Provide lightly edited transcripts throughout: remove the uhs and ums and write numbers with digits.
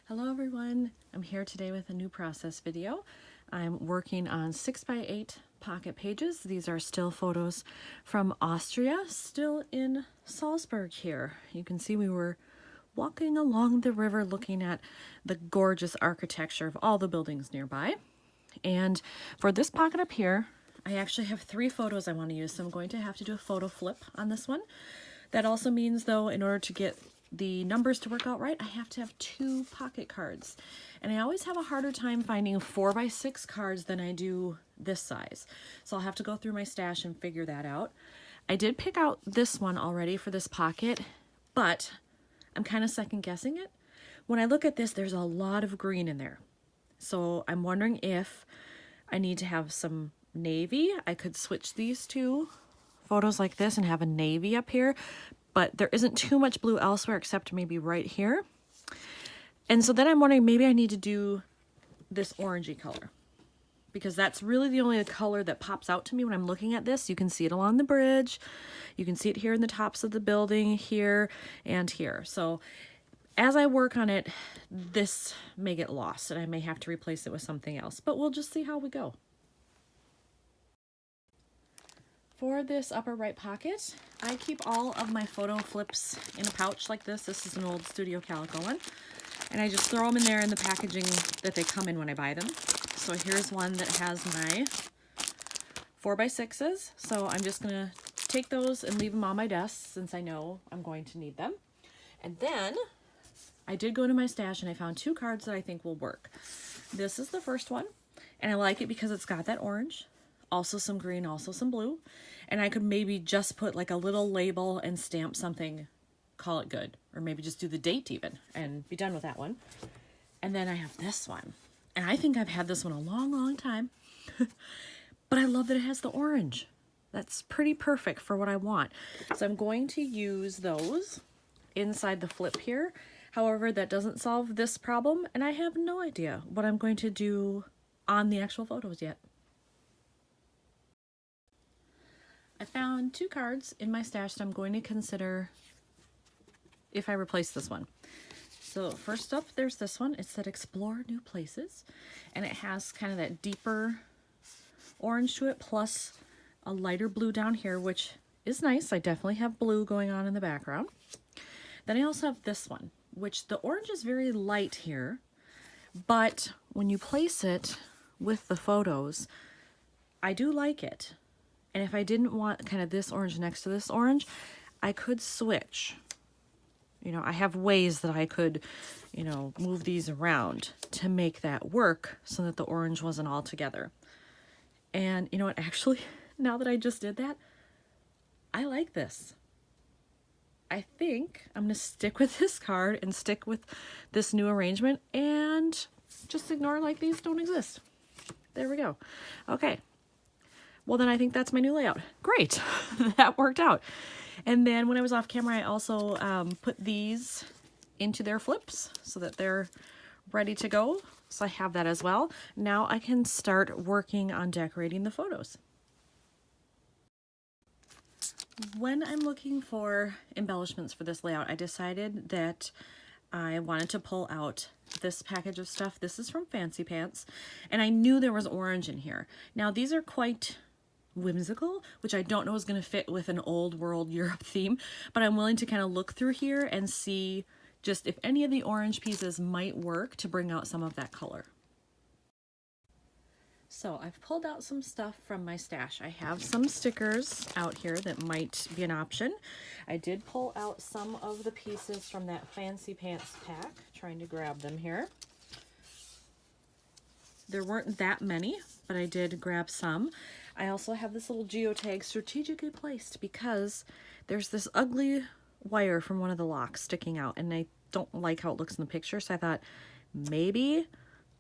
Hello everyone, I'm here today with a new process video. I'm working on 6x8 pocket pages. These are still photos from Austria, still in Salzburg here. You can see we were walking along the river looking at the gorgeous architecture of all the buildings nearby. And for this pocket up here, I actually have 3 photos I want to use, so I'm going to have to do a photo flip on this one. That also means, though, in order to get the numbers to work out right, I have to have 2 pocket cards. And I always have a harder time finding 4x6 cards than I do this size. So I'll have to go through my stash and figure that out. I did pick out this one already for this pocket, but I'm kind of second guessing it. When I look at this, there's a lot of green in there. So I'm wondering if I need to have some navy. I could switch these 2 photos like this and have a navy up here, but there isn't too much blue elsewhere except maybe right here. And so then I'm wondering, maybe I need to do this orangey color, because that's really the only color that pops out to me when I'm looking at this. You can see it along the bridge, you can see it here in the tops of the building, here and here. So as I work on it, this may get lost and I may have to replace it with something else, but we'll just see how we go. For this upper right pocket, I keep all of my photo flips in a pouch like this. This is an old Studio Calico one. And I just throw them in there in the packaging that they come in when I buy them. So here's one that has my 4x6s. So I'm just going to take those and leave them on my desk since I know I'm going to need them. And then I did go to my stash and I found 2 cards that I think will work. This is the first one, and I like it because it's got that orange, also some green, also some blue. And I could maybe just put like a little label and stamp something, call it good. Or maybe just do the date even and be done with that one. And then I have this one. And I think I've had this one a long, long time. But I love that it has the orange. That's pretty perfect for what I want. So I'm going to use those inside the flip here. However, that doesn't solve this problem. And I have no idea what I'm going to do on the actual photos yet. I found 2 cards in my stash that I'm going to consider if I replace this one. So first up, there's this one. It said Explore New Places, and it has kind of that deeper orange to it, plus a lighter blue down here, which is nice. I definitely have blue going on in the background. Then I also have this one, which the orange is very light here, but when you place it with the photos, I do like it. And if I didn't want kind of this orange next to this orange, I could switch. You know, I have ways that I could, move these around to make that work so that the orange wasn't all together. And you know what, actually, now that I just did that, I like this. I think I'm going to stick with this card and stick with this new arrangement and just ignore like these don't exist. There we go. Okay. Well, then I think that's my new layout. Great. That worked out. And then when I was off camera, I also put these into their flips so that they're ready to go. So I have that as well. Now I can start working on decorating the photos. When I'm looking for embellishments for this layout, I decided that I wanted to pull out this package of stuff. This is from Fancy Pants, and I knew there was orange in here. Now these are quite whimsical, which I don't know is going to fit with an old world Europe theme, but I'm willing to kind of look through here and see just if any of the orange pieces might work to bring out some of that color. So I've pulled out some stuff from my stash. I have some stickers out here that might be an option. I did pull out some of the pieces from that Fancy Pants pack, trying to grab them here. There weren't that many, but I did grab some. I also have this little geotag strategically placed because there's this ugly wire from one of the locks sticking out, and I don't like how it looks in the picture, so I thought maybe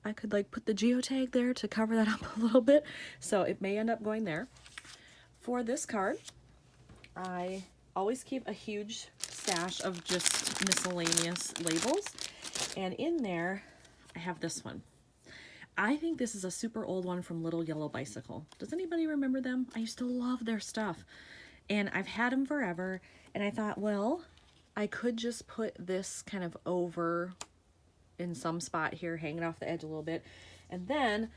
I could like put the geotag there to cover that up a little bit. So it may end up going there. For this card, I always keep a huge stash of just miscellaneous labels, and in there I have this one. I think this is a super old one from Little Yellow Bicycle. Does anybody remember them? I used to love their stuff, and I've had them forever, and I thought, well, I could just put this kind of over in some spot here, hanging off the edge a little bit. And then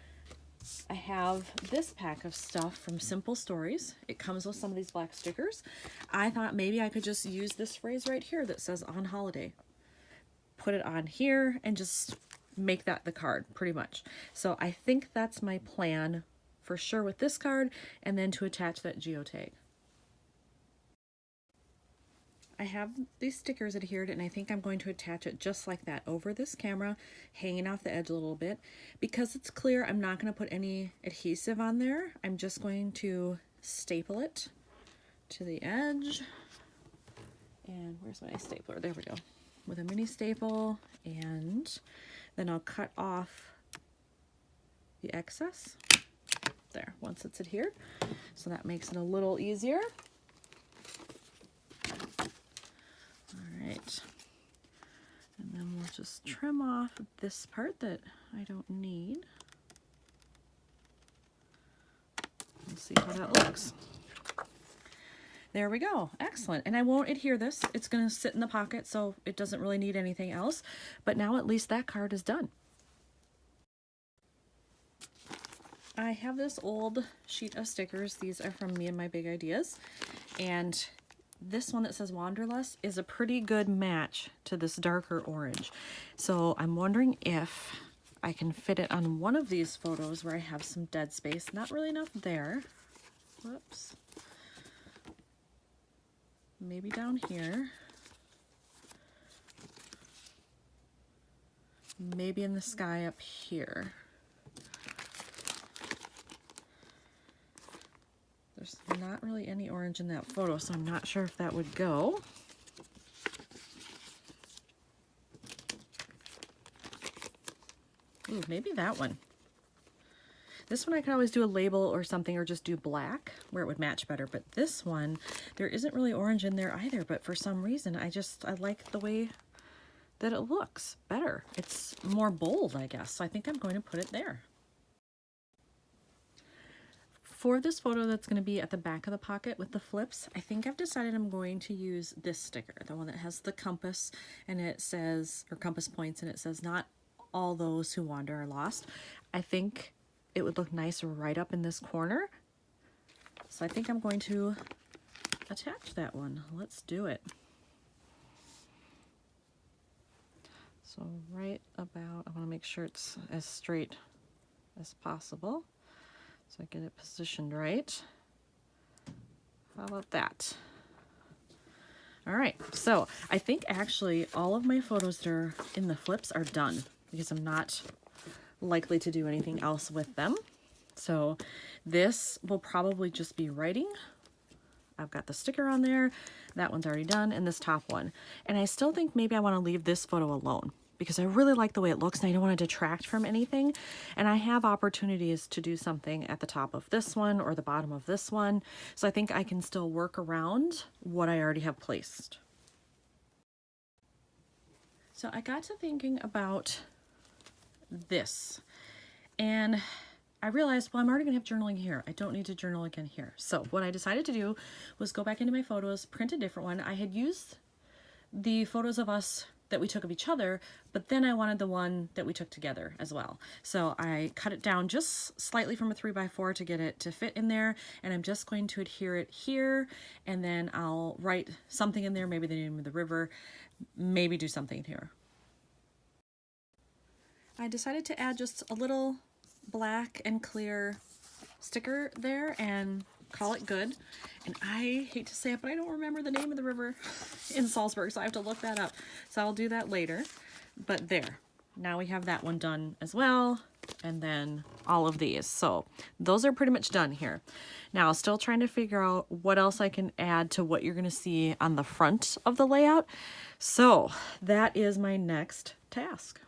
I have this pack of stuff from Simple Stories. It comes with some of these black stickers. I thought maybe I could just use this phrase right here that says on holiday. Put it on here and just make that the card pretty much. So I think that's my plan for sure with this card, and then to attach that geotag. I have these stickers adhered, and I think I'm going to attach it just like that over this camera, hanging off the edge a little bit. Because it's clear, I'm not going to put any adhesive on there. I'm just going to staple it to the edge. And where's my stapler? There we go. With a mini staple, and then I'll cut off the excess there once it's adhered. So that makes it a little easier. Right. And then we'll just trim off this part that I don't need. We'll see how that looks. There we go. Excellent. And I won't adhere this. It's going to sit in the pocket, so it doesn't really need anything else. But now at least that card is done. I have this old sheet of stickers. These are from Me and My Big Ideas. And this one that says Wanderlust is a pretty good match to this darker orange. So I'm wondering if I can fit it on one of these photos where I have some dead space. Not really enough there. Whoops. Maybe down here. Maybe in the sky up here. There's not really any orange in that photo, so I'm not sure if that would go. Ooh, maybe that one. This one I could always do a label or something, or just do black where it would match better. But this one, there isn't really orange in there either, but for some reason I like the way that it looks better. It's more bold, I guess. So I think I'm going to put it there. For this photo that's going to be at the back of the pocket with the flips, I think I've decided I'm going to use this sticker, the one that has the compass, and it says, or compass points, and it says, "Not all those who wander are lost." I think it would look nice right up in this corner. So I think I'm going to attach that one. Let's do it. So right about, I want to make sure it's as straight as possible. So I get it positioned right. How about that? All right, so I think actually all of my photos that are in the flips are done because I'm not likely to do anything else with them. So this will probably just be writing. I've got the sticker on there. That one's already done, and this top one. And I still think maybe I want to leave this photo alone because I really like the way it looks and I don't want to detract from anything. And I have opportunities to do something at the top of this one or the bottom of this one. So I think I can still work around what I already have placed. So I got to thinking about this, and I realized, well, I'm already gonna have journaling here. I don't need to journal again here. So what I decided to do was go back into my photos, print a different one. I had used the photos of us that we took of each other, but then I wanted the one that we took together as well. So I cut it down just slightly from a 3x4 to get it to fit in there, and I'm just going to adhere it here, and then I'll write something in there, maybe the name of the river, maybe do something here. I decided to add just a little black and clear sticker there and call it good. And I hate to say it, but I don't remember the name of the river in Salzburg, so I have to look that up. So I'll do that later. But there, now we have that one done as well, and then all of these. So those are pretty much done here. Now, still trying to figure out what else I can add to what you're going to see on the front of the layout. So that is my next task.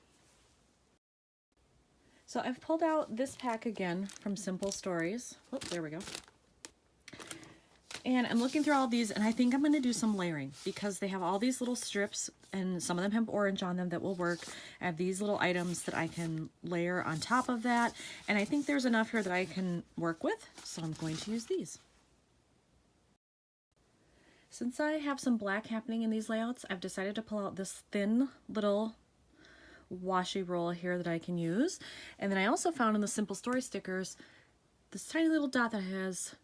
So I've pulled out this pack again from Simple Stories. Oh, there we go. And I'm looking through all of these, and I think I'm going to do some layering because they have all these little strips, and some of them have orange on them that will work. I have these little items that I can layer on top of that, and I think there's enough here that I can work with, so I'm going to use these. Since I have some black happening in these layouts, I've decided to pull out this thin little washi roll here that I can use. And then I also found in the Simple Story stickers this tiny little dot that has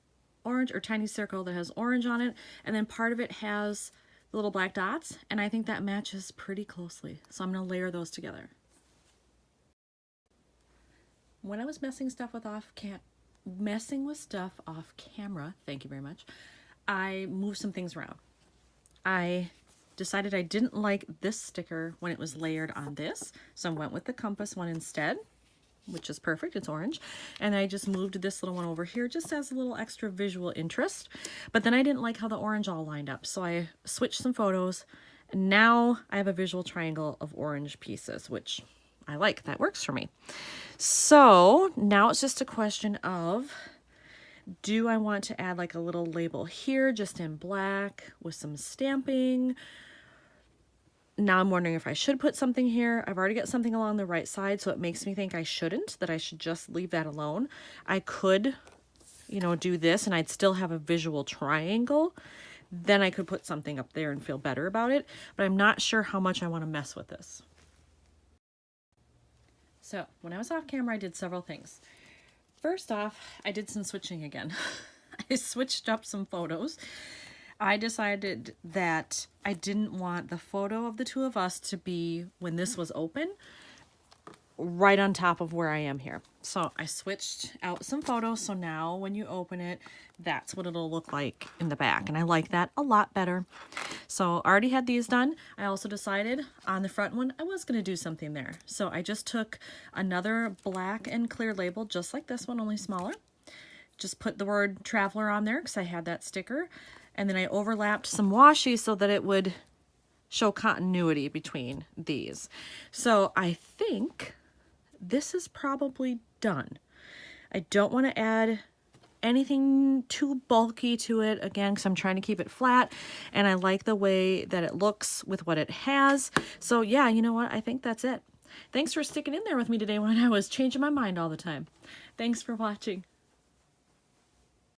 orange, or tiny circle that has orange on it, and then part of it has the little black dots, and I think that matches pretty closely. So I'm going to layer those together. When I was messing with stuff off camera, thank you very much, I moved some things around. I decided I didn't like this sticker when it was layered on this, so I went with the compass one instead, which is perfect, it's orange. And I just moved this little one over here just as a little extra visual interest. But then I didn't like how the orange all lined up, so I switched some photos. And now I have a visual triangle of orange pieces, which I like, that works for me. So now it's just a question of, do I want to add like a little label here just in black with some stamping? Now I'm wondering if I should put something here. I've already got something along the right side, so it makes me think I shouldn't, that I should just leave that alone. I could, you know, do this and I'd still have a visual triangle. Then I could put something up there and feel better about it, but I'm not sure how much I want to mess with this. So when I was off camera, I did several things. First off, I did some switching again. I switched up some photos. I decided that I didn't want the photo of the two of us to be, when this was open, right on top of where I am here. So I switched out some photos, so now when you open it, that's what it'll look like in the back, and I like that a lot better. So I already had these done. I also decided on the front one I was going to do something there. So I just took another black and clear label, just like this one, only smaller. Just put the word Traveler on there because I had that sticker. And then I overlapped some washi so that it would show continuity between these. So I think this is probably done. I don't want to add anything too bulky to it, again, because I'm trying to keep it flat, and I like the way that it looks with what it has. So yeah, you know what? I think that's it. Thanks for sticking in there with me today when I was changing my mind all the time. Thanks for watching.